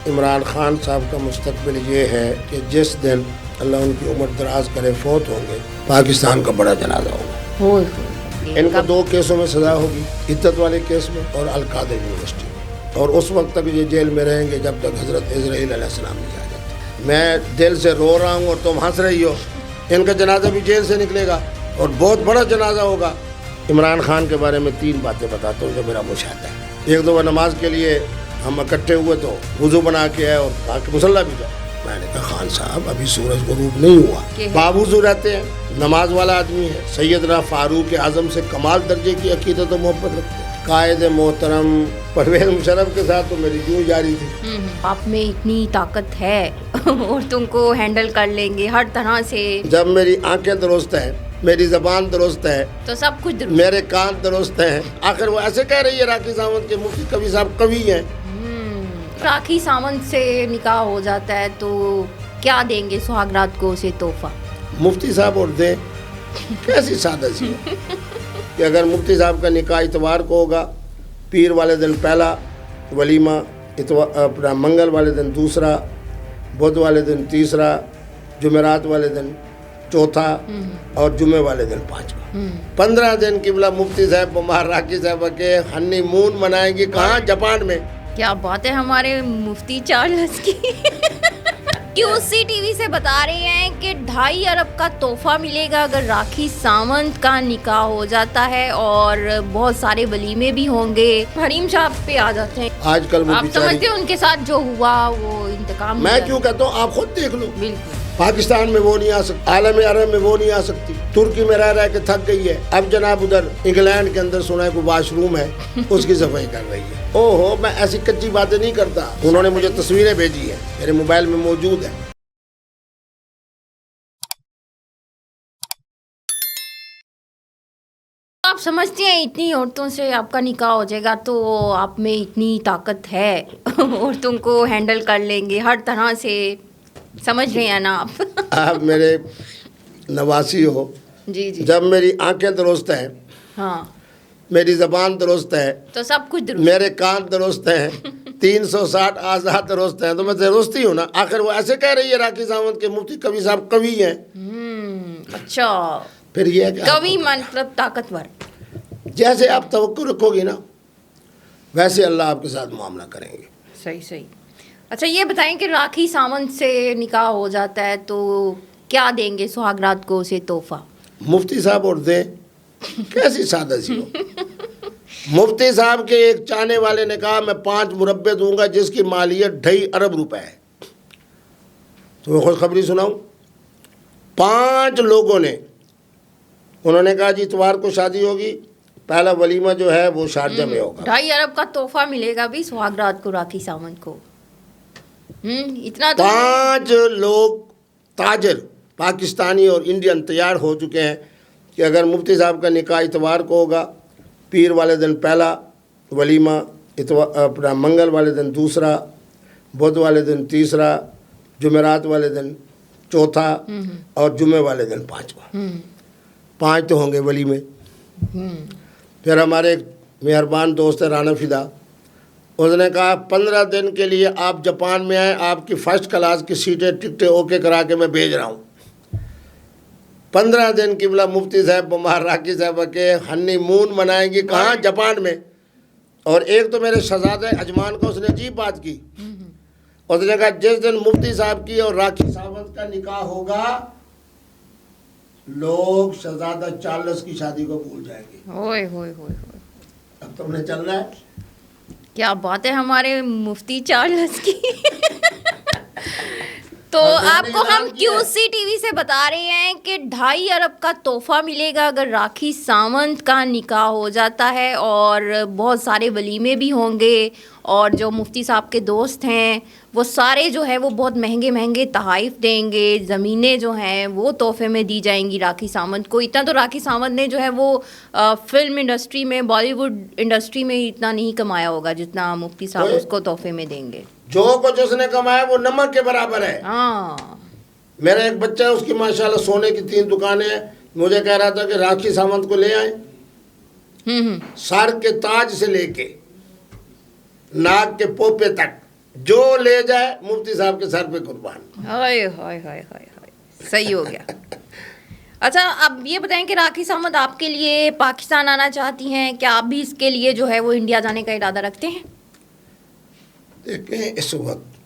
عمران خان صاحب کا مستقبل یہ ہے کہ جس دن اللہ ان کی عمر دراز کرے فوت ہوں گے پاکستان کا بڑا جنازہ ہوگا. ان کو 2 کیسوں میں سزا ہوگی، عدت والے کیس میں اور القادر یونیورسٹی میں، اور اس وقت تک یہ جیل میں رہیں گے جب تک حضرت اسرائیل علیہ السلام نہیں آ جاتے. میں دل سے رو رہا ہوں اور تم ہنس رہی ہو. ان کا جنازہ بھی جیل سے نکلے گا اور بہت بڑا جنازہ ہوگا. عمران خان کے بارے میں 3 باتیں بتاتا ہوں جو میرا مشاہدہ ہے. ایک دفعہ نماز کے لیے ہم اکٹھے ہوئے تو وضو بنا کے آئے اور کہا کہ مصلی بھی جاؤ. میں نے کہا خان صاحب ابھی سورج غروب نہیں ہوا. باوضو رہتے ہیں، نماز والا آدمی ہے، سیدنا فاروق اعظم سے کمال درجے کی عقیدت و محبت رکھتے ہیں. قائد محترم پرویز مشرف کے ساتھ تو میری یوں جاری تھی. آپ میں اتنی طاقت ہے اور تم کو ہینڈل کر لیں گے ہر طرح سے. جب میری آنکھیں درست ہیں، میری زبان درست ہے تو سب کچھ درست. میرے کان درست ہیں. آخر وہ ایسے کہہ رہی ہے راکھی ساونت کے مفتی کبھی صاحب کبھی ہیں. راکھی ساونت سے نکاح ہو جاتا ہے تو کیا دیں گے سہاگ رات کو اسے تحفہ؟ مفتی صاحب اور دیں کیسی سادہ سی ہے کہ اگر مفتی صاحب کا نکاح اتوار کو ہوگا، پیر والے دن پہلا ولیمہ، اپنا منگل والے دن دوسرا، بدھ والے دن تیسرا، جمعرات والے دن چوتھا اور جمعے والے دن 5واں. 15 دن قبلہ مفتی صاحب بمار راکھی صاحب کے ہنی مون منائیں گی. کہاں؟ جاپان میں. کیا بات ہے ہمارے مفتی چارلس کی. QC TV سے بتا رہے ہیں کہ 2.5 ارب کا تحفہ ملے گا اگر راکھی ساونت کا نکاح ہو جاتا ہے، اور بہت سارے ولیمے بھی ہوں گے. حریم صاحب پہ آ جاتے ہیں. آج کل آپ سمجھتے ہیں ان کے ساتھ جو ہوا وہ انتقام؟ میں کیوں کہتا ہوں، آپ خود دیکھ لو. بالکل. پاکستان میں وہ نہیں آ سکتی، عالم عرب میں وہ نہیں آ سکتی. ترکی میں رہ کے تھک گئی ہے، اب جناب ادھر انگلینڈ کے اندر سنا ہے کوئی واش روم ہے اس کی صفائی کر رہی ہے. اوہو، میں ایسی کچی باتیں نہیں کرتا. انہوں نے مجھے تصویریں بھیجی ہیں، میرے موبائل میں موجود ہیں. آپ سمجھتے ہیں اتنی عورتوں سے آپ کا نکاح ہو جائے گا تو آپ میں اتنی طاقت ہے اور تم کو ہینڈل کر لیں گے ہر طرح سے. سمجھ رہے ہیں نا آپ؟ آپ میرے نواسی ہو. جی جی. جب میری آنکھیں درست ہیں، ہاں، میری زبان درست ہے، تو سب کچھ درست. میرے کان درست ہیں، 360 اعضاء درست ہیں، تو میں درست ہی ہوں نا. آخر وہ ایسے کہہ رہی ہے راکھی ساونت کے مفتی کبھی صاحب کبھی ہیں. اچھا، پھر یہ ہے کہ کبھی مطلب طاقتور. جیسے آپ توقع رکھو گی نا ویسے اللہ آپ کے ساتھ معاملہ کریں گے. صحیح صحیح. اچھا یہ بتائیں کہ راکھی ساونت سے نکاح ہو جاتا ہے تو کیا دیں گے سہاگ رات کو اسے تحفہ؟ مفتی صاحب اور دیں کیسی سادہ سی ہو. مفتی صاحب کے ایک چاہنے والے نے کہا میں 5 مربع دوں گا جس کی مالیت 2.5 ارب روپے ہے. تو میں خوشخبری سناؤں. 5 لوگوں نے انہوں نے کہا جی اتوار کو شادی ہوگی، پہلا ولیمہ جو ہے وہ شارجہ میں ہوگا. 2.5 ارب کا تحفہ ملے گا بھی سہاگ رات کو راکھی ساونت کو. اتنا تو 5 لوگ تاجر پاکستانی اور انڈین تیار ہو چکے ہیں کہ اگر مفتی صاحب کا نکاح اتوار کو ہوگا، پیر والے دن پہلا ولیمہ، اپنا منگل والے دن دوسرا، بدھ والے دن تیسرا، جمعرات والے دن چوتھا اور جمعے والے دن 5واں. 5 تو ہوں گے ولیمے. پھر ہمارے ایک مہربان دوست ہے رانا فدا، اس نے کہا 15 دن کے لیے آپ جاپان میں آئیں، آپ کی فرسٹ کلاس کی سیٹیں ٹکٹیں اوکے کرا کے میں بھیج رہا ہوں. 15 دن قبلہ مفتی صاحب بمار راکھی صاحب کے ہنی مون منائیں گی. کہاں؟ جاپان میں. اور ایک تو میرے شہزادہ اجمان کا اس نے عجیب بات کی. اس نے کہا جس دن مفتی صاحب کی اور راکھی ساونت کا نکاح ہوگا لوگ شہزادہ چارلس کی شادی کو بھول جائیں گے. ہوئے ہوئے ہوئے ہوئے. اب تم نے چلنا ہے. کیا بات ہے ہمارے مفتی چارلس کی. تو آپ کو ہم QC TV سے بتا رہے ہیں کہ 2.5 ارب کا تحفہ ملے گا اگر راکھی ساونت کا نکاح ہو جاتا ہے، اور بہت سارے ولیمے بھی ہوں گے، اور جو مفتی صاحب کے دوست ہیں وہ سارے جو ہے وہ بہت مہنگے مہنگے تحائف دیں گے. زمینیں جو ہیں وہ تحفے میں دی جائیں گی راکھی ساونت کو. اتنا تو راکھی ساونت نے جو ہے وہ فلم انڈسٹری میں، بالی ووڈ انڈسٹری میں اتنا نہیں کمایا ہوگا جتنا مفتی صاحب اس کو تحفے میں دیں گے. جو کچھ اس نے کمایا وہ نمک کے برابر ہے. ہاں، میرا ایک بچہ ہے، اس کی ماشاءاللہ سونے کی 3 دکانیں ہیں. مجھے کہہ رہا تھا کہ راکھی ساونت کو لے آئیں، سر کے تاج سے لے کے ناک کے پوپے تک جو لے جائے مفتی صاحب کے سر پہ قربان. ہائے ہائے ہائے ہائے ہائے، صحیح ہو گیا. اچھا اب یہ بتائیں کہ راکھی ساونت آپ کے لیے پاکستان آنا چاہتی ہیں، کیا آپ بھی اس کے لیے جو ہے وہ انڈیا جانے کا ارادہ رکھتے ہیں؟ دیکھیں اس وقت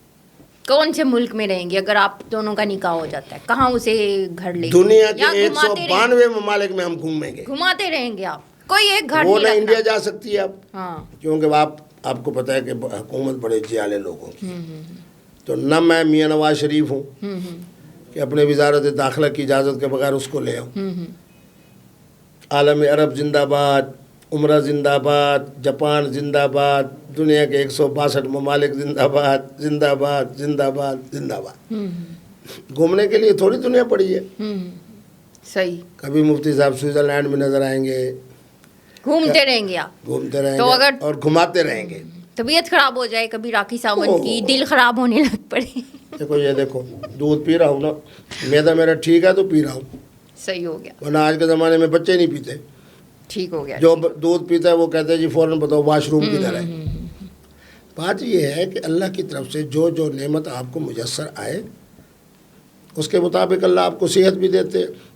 کون سے ملک میں رہیں گے اگر آپ دونوں کا نکاح ہو جاتا ہے؟ کہاں اسے گھر لے دنیا کے 192 ممالک میں ہم گھومیں گے. گھماتے رہیں گے آپ، کوئی ایک گھر وہ نہ نہیں انڈیا رکھنا. جا سکتی ہے اب، ہاں کیونکہ آپ کو پتہ ہے کہ حکومت بڑے جیالے لوگوں کی. تو نہ میں میاں نواز شریف ہوں کہ اپنے وزارت داخلہ کی اجازت کے بغیر اس کو لے آؤں. عالم عرب زندہ باد، عمرہ زندہ باد، جاپان زندہ باد، دنیا کے 162 ممالک زندہ باد زندہ باد زندہ باد زندہ باد. گھومنے کے لیے تھوڑی دنیا پڑی ہے. صحیح. کبھی مفتی صاحب سوئٹزرلینڈ میں نظر آئیں گے، گھومتے رہیں گے آپ، گھومتے رہیں تو گے اگر اور گھماتے رہیں گے. طبیعت خراب ہو جائے کبھی راکھی ساونت کی، دل خراب ہونے لگ پڑے. دیکھو یہ دیکھو، دودھ پی رہا ہوں نا، میدا میرا ٹھیک ہے تو پی رہا ہوں، صحیح ہو گیا، ورنہ آج کے زمانے میں بچے نہیں پیتے. ٹھیک ہو گیا. جو دودھ پیتا ہے وہ کہتے ہیں جی فوراً بتاؤ واش روم کدھر ہے. بات یہ ہے کہ اللہ کی طرف سے جو نعمت آپ کو میسر آئے اس کے مطابق اللہ آپ کو صحت بھی دیتے ہیں،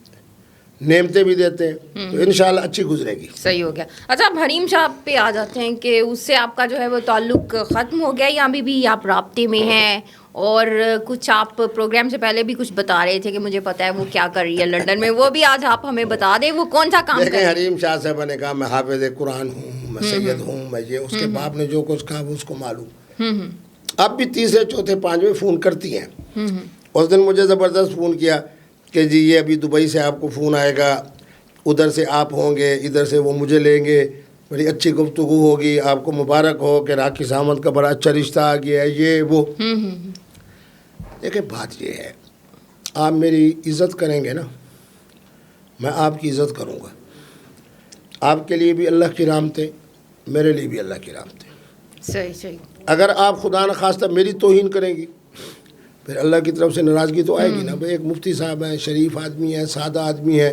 نعمتیں بھی دیتے ہیں، تو انشاءاللہ اچھی گزرے گی. صحیح ہو گیا. اچھا اب حریم صاحب پہ آ جاتے ہیں کہ اس سے آپ کا جو ہے وہ تعلق ختم ہو گیا یا ابھی بھی آپ رابطے میں ہیں؟ اور کچھ آپ پروگرام سے پہلے بھی کچھ بتا رہے تھے کہ مجھے پتا ہے وہ کیا کر رہی ہے لنڈن میں، وہ بھی آج آپ ہمیں بتا دیں وہ کون سا کام کر رہی دیکھیں ہے. حریم شاہ صاحبہ نے کہا میں حافظ قرآن ہوں، میں سید ہوں، میں یہ، اس کے باپ نے جو کچھ کہا وہ اس کو معلوم. اب بھی تیسرے چوتھے پانچویں فون کرتی ہیں. اس دن مجھے زبردست فون کیا کہ جی یہ ابھی دبئی سے آپ کو فون آئے گا، ادھر سے آپ ہوں گے، ادھر سے وہ مجھے لیں گے، بڑی اچھی گفتگو ہوگی، آپ کو مبارک ہو کہ راکھی ساونت کا بڑا اچھا رشتہ آ گیا ہے، یہ وہ. دیکھیں بات یہ ہے، آپ میری عزت کریں گے نا، میں آپ کی عزت کروں گا. آپ کے لیے بھی اللہ کی رحمتیں، میرے لیے بھی اللہ کی رحمتیں. صحیح صحیح. اگر آپ خدا نخواستہ میری توہین کریں گی پھر اللہ کی طرف سے ناراضگی تو آئے گی نا. بھائی ایک مفتی صاحب ہیں، شریف آدمی ہیں، سادہ آدمی ہیں،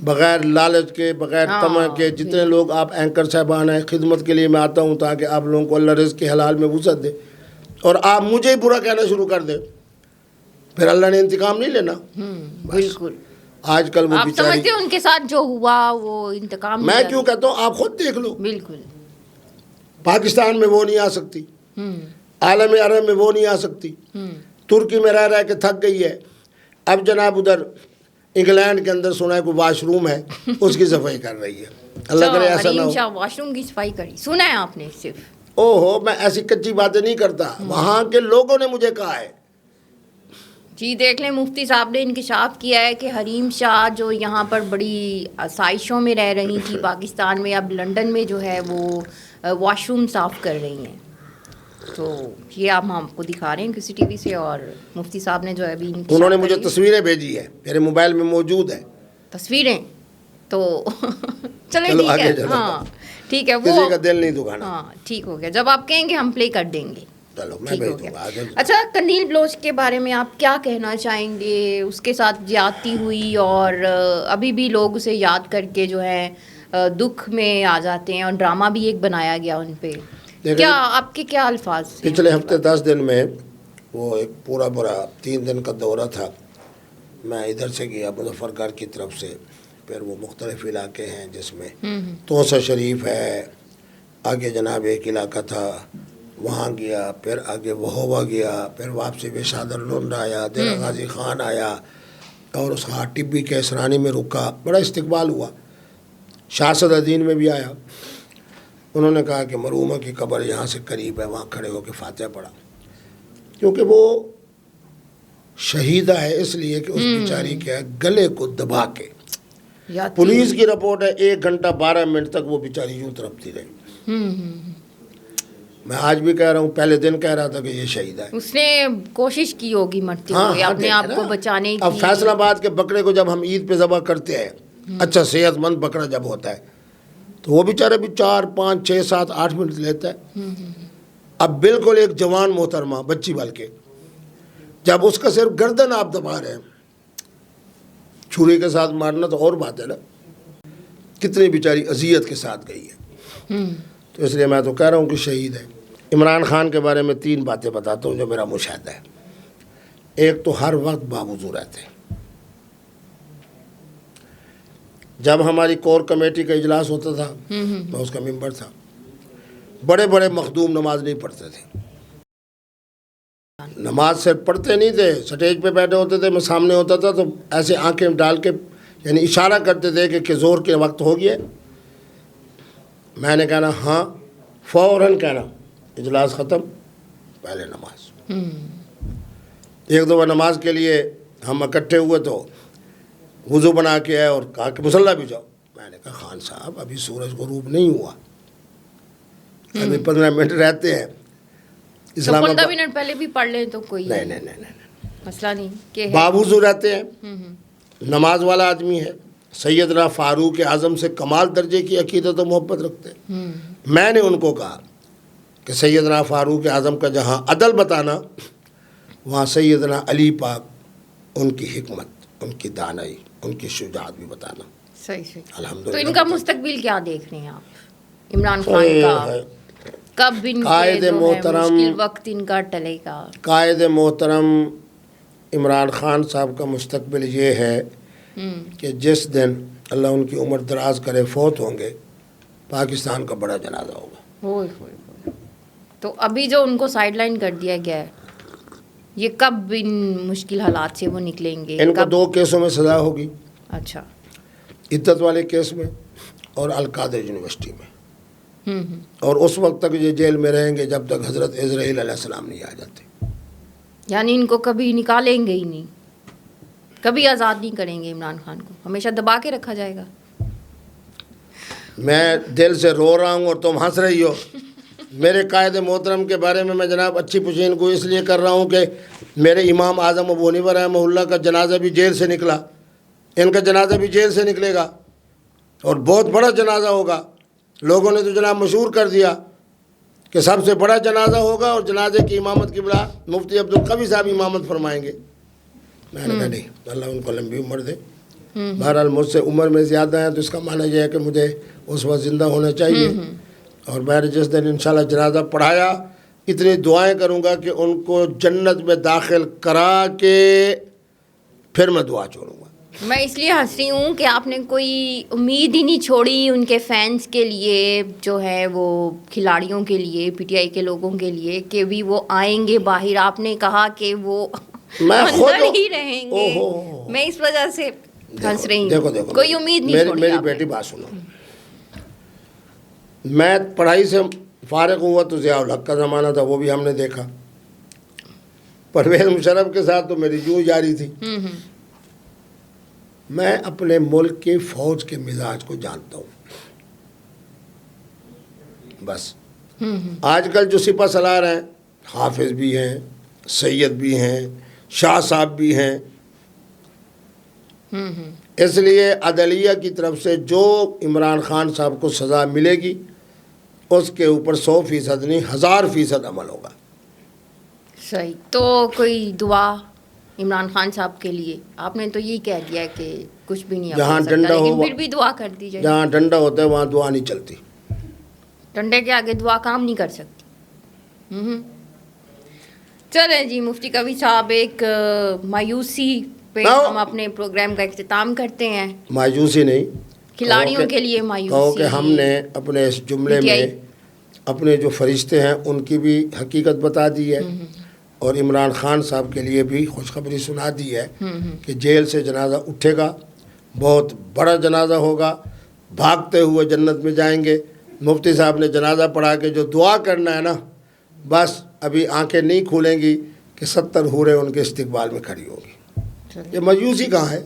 بغیر لالچ کے، بغیر طمع کے. جتنے لوگ آپ اینکر صاحبان ہیں، خدمت کے لیے میں آتا ہوں تاکہ آپ لوگوں کو اللہ رزق کے حلال میں وسعت دے، اور آپ مجھے ہی برا کہنا شروع کر دیں پھر اللہ نے انتقام نہیں لینا. بالکل. آج کل وہ آپ بیچاری، سمجھتے ہیں ان کے ساتھ جو ہوا وہ انتقام میں کیوں کہتا ہوں آپ خود دیکھ لو، بالکل. پاکستان میں وہ نہیں آ سکتی، عالم عرب میں وہ نہیں آ سکتی، ترکی میں رہ کے تھک گئی ہے. اب جناب ادھر انگلینڈ کے اندر سنا ہے کوئی واش روم ہے، اس کی صفائی کر رہی ہے. اللہ کرے ایسا نہ ہو. واش روم کی صفائی کری سنا ہے آپ نے صرف؟ او ہو، میں ایسی کچی باتیں نہیں کرتا، وہاں کے لوگوں نے مجھے کہا ہے. جی دیکھ لیں، مفتی صاحب نے انکشاف کیا ہے کہ حریم شاہ جو یہاں پر بڑی آسائشوں میں رہ رہی تھی پاکستان میں، اب لنڈن میں جو ہے وہ واش روم صاف کر رہی ہیں. تو یہ آپ ہم کو دکھا رہے ہیں کسی ٹی وی سے، اور مفتی صاحب نے جو ہے ابھی انہوں نے مجھے تصویریں بھیجی ہے، میرے موبائل میں موجود ہے تصویریں. تو چلیں چلو ٹھیک آگے ہے، چلو. ہاں ٹھیک ہے، کسی وہ کا دل نہیں دکھانا. ہاں ٹھیک ہو گیا، جب آپ کہیں گے ہم پلے کر دیں گے. چلو میں ٹھیک بھیج ہو دوں گا گیا. آگے. اچھا قندیل بلوچ کے بارے میں آپ کیا کہنا چاہیں گے؟ اس کے ساتھ زیادتی ہوئی اور ابھی بھی لوگ اسے یاد کر کے جو ہے دکھ میں آ جاتے ہیں، اور ڈرامہ بھی ایک بنایا گیا ان پہ. کیا آپ کے کیا الفاظ ہیں؟ پچھلے ہفتے 10 دن میں وہ ایک پورا 3 دن کا دورہ تھا. میں ادھر سے گیا مظفر گڑھ کی طرف سے، پھر وہ مختلف علاقے ہیں جس میں توسہ شریف ہے، آگے جناب ایک علاقہ تھا وہاں گیا، پھر آگے وہوبا گیا، پھر واپسی پہ شادر لنڈ آیا، دیرہ غازی خان آیا، اور اس کا ٹبی کے اسرانی میں رکا. بڑا استقبال ہوا. شاہ صدرالدین میں بھی آیا. انہوں نے کہا کہ مرحومہ کی قبر یہاں سے قریب ہے، وہاں کھڑے ہو کے فاتحہ پڑھا، کیونکہ وہ شہیدہ ہے، اس لیے کہ اس بیچاری کے گلے کو دبا کے. پولیس کی رپورٹ ہے 1 گھنٹہ 12 منٹ تک وہ بیچاری یوں تڑپتی رہی. میں آج بھی کہہ رہا ہوں، پہلے دن کہہ رہا تھا کہ یہ شہید ہے. اس نے کوشش کی ہوگی مرتے ہوئے اپنے آپ کو بچانے کی. اب فیصل آباد کے بکرے کو جب ہم عید پہ ذبح کرتے ہیں، اچھا صحت مند بکرا جب ہوتا ہے، تو وہ بیچارہ بھی 4 5 6 7 8 منٹ لیتا ہے. اب بالکل ایک جوان محترمہ بچی بلکہ، جب اس کا صرف گردن آپ دبا رہے ہیں، چھری کے ساتھ مارنا تو اور بات ہے نا، کتنی بیچاری اذیت کے ساتھ گئی ہے. تو اس لیے میں تو کہہ رہا ہوں کہ شہید ہے. عمران خان کے بارے میں 3 باتیں بتاتا ہوں جو میرا مشاہدہ ہے. ایک تو ہر وقت باوضو رہتے ہیں. جب ہماری کور کمیٹی کا اجلاس ہوتا تھا میں اس کا ممبر تھا. بڑے بڑے مخدوم نماز نہیں پڑھتے تھے. نماز صرف پڑھتے نہیں تھے, سٹیج پہ بیٹھے ہوتے تھے, میں سامنے ہوتا تھا تو ایسے آنکھیں ڈال کے یعنی اشارہ کرتے تھے کہ زور کے وقت ہو گیا. میں نے کہنا ہاں, فوراً کہنا اجلاس ختم, پہلے نماز. ایک دفعہ نماز کے لیے ہم اکٹھے ہوئے تو وضو بنا کے آئے اور کہا کہ مصلی بھی جاؤ. میں نے کہا خان صاحب ابھی سورج غروب نہیں ہوا, ابھی 15 منٹ رہتے ہیں. اسلام 15 منٹ پہلے بھی پڑھ لیں تو کوئی نہیں مسئلہ نہیں کہ باوضو رہتے ہیں. نماز والا آدمی ہے. سیدنا فاروق اعظم سے کمال درجے کی عقیدت و محبت رکھتے ہیں. میں نے ان کو کہا کہ سیدنا فاروق اعظم کا جہاں عدل بتانا وہاں سیدنا علی پاک ان کی حکمت, ان کی دانائی, ان کی شجاعت بھی بتانا. صحیح. الحمدللہ. تو ان کا مستقبل کیا دیکھ رہے ہیں آپ؟ عمران خان کا کب ان کے مشکل وقت ان کا ٹلے گا؟ قائد محترم عمران خان صاحب کا مستقبل یہ ہے کہ جس دن اللہ ان کی عمر دراز کرے فوت ہوں گے پاکستان کا بڑا جنازہ ہوگا. تو ابھی جو ان کو سائیڈ لائن کر دیا گیا ہے یہ کب ان مشکل حالات سے وہ نکلیں گے؟ ان کو 2 کیسوں میں سزا ہوگی. اچھا. عدت والے کیس میں اور القادر یونیورسٹی میں. اور اس وقت تک یہ جیل میں رہیں گے جب تک حضرت عزرائیل علیہ السلام نہیں آ جاتے. یعنی ان کو کبھی نکالیں گے ہی نہیں, کبھی آزاد نہیں کریں گے عمران خان کو, ہمیشہ دبا کے رکھا جائے گا. میں دل سے رو رہا ہوں اور تم ہنس رہی ہو. میرے قائد محترم کے بارے میں جناب اچھی پوچھیں کو اس لیے کر رہا ہوں کہ میرے امام اعظم ابو حنیفہ رحمہ اللہ کا جنازہ بھی جیل سے نکلا, ان کا جنازہ بھی جیل سے نکلے گا اور بہت بڑا جنازہ ہوگا. لوگوں نے تو جناب مشہور کر دیا کہ سب سے بڑا جنازہ ہوگا اور جنازے کی امامت کی بلا مفتی عبدالقوی صاحب امامت فرمائیں گے. میں نے کہا نہیں, اللہ ان کو لمبی عمر دے. بہرحال مجھ سے عمر میں زیادہ ہیں تو اس کا معنی یہ ہے کہ مجھے اس وقت زندہ ہونا چاہیے. اور میں نے جس دن انشاءاللہ جنازہ پڑھایا اتنی دعائیں کروں گا کہ ان کو جنت میں داخل کرا کے پھر میں دعا چھوڑوں گا. میں اس لیے ہنس رہی ہوں کہ آپ نے کوئی امید ہی نہیں چھوڑی ان کے فینس کے لیے, جو ہے وہ کھلاڑیوں کے لیے, پی ٹی آئی کے لوگوں کے لیے, کہ بھی وہ آئیں گے باہر. آپ نے کہا کہ وہ اندر ہی رہیں گے. میں اس وجہ سے ہنس رہی ہوں. دیکھو کوئی امید نہیں چھوڑی. میری بیٹی بات سنو, میں پڑھائی سے فارغ ہوا تو ضیاء الحق کا زمانہ تھا, وہ بھی ہم نے دیکھا. پرویز مشرف کے ساتھ تو میری یوں جاری تھی. میں اپنے ملک کی فوج کے مزاج کو جانتا ہوں. بس آج کل جو سپہ سالار ہیں حافظ بھی ہیں, سید بھی ہیں, شاہ صاحب بھی ہیں. اس لیے عدلیہ کی طرف سے جو عمران خان صاحب کو سزا ملے گی اس کے اوپر 100% نہیں 1000% عمل ہوگا. صحیح. تو کوئی دعا عمران خان صاحب کے لیے؟ آپ نے تو یہی کہہ دیا کہ کچھ بھی نہیں, جہاں ڈنڈا ہو پھر بھی دعا کر دی جائے. جہاں ڈنڈا ہوتا ہے وہاں دعا نہیں چلتی. ڈنڈے کے آگے دعا کام نہیں کر سکتی. چلیں جی مفتی قوی صاحب, ایک مایوسی پہ ہم اپنے پروگرام کا اختتام کرتے ہیں. مایوسی نہیں, کھلاڑیوں کے لیے مایوسی. کہو کہ ہم نے اپنے اس جملے میں اپنے جو فرشتے ہیں ان کی بھی حقیقت بتا دی ہے اور عمران خان صاحب کے لیے بھی خوشخبری سنا دی ہے کہ جیل سے جنازہ اٹھے گا, بہت بڑا جنازہ ہوگا, بھاگتے ہوئے جنت میں جائیں گے. مفتی صاحب نے جنازہ پڑھا کے جو دعا کرنا ہے نا, بس ابھی آنکھیں نہیں کھولیں گی کہ 70 حوریں ان کے استقبال میں کھڑی ہوگی. یہ مایوسی کہاں ہے؟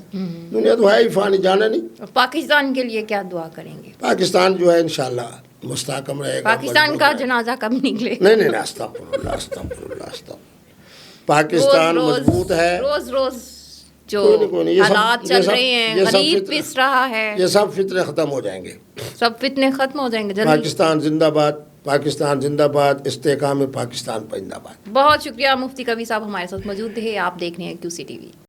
دنیا تو ہے ہی فانی, جانا نہیں. پاکستان کے لیے کیا دعا کریں گے؟ پاکستان جو ہے انشاءاللہ مستحکم رہے گا. پاکستان کا جنازہ کب نکلے؟ نہیں استغفراللہ. پاکستان مضبوط ہے. روز جو حالات چل رہے ہیں, غریب پس رہا ہے, یہ سب فتنے ختم ہو جائیں گے. سب فتنے ختم ہو جائیں گے. پاکستان زندہ باد, پاکستان زندہ باد, استحکام پاکستان پائندہ باد. بہت شکریہ مفتی قوی صاحب ہمارے ساتھ موجود تھے. آپ دیکھ رہے ہیں QC TV.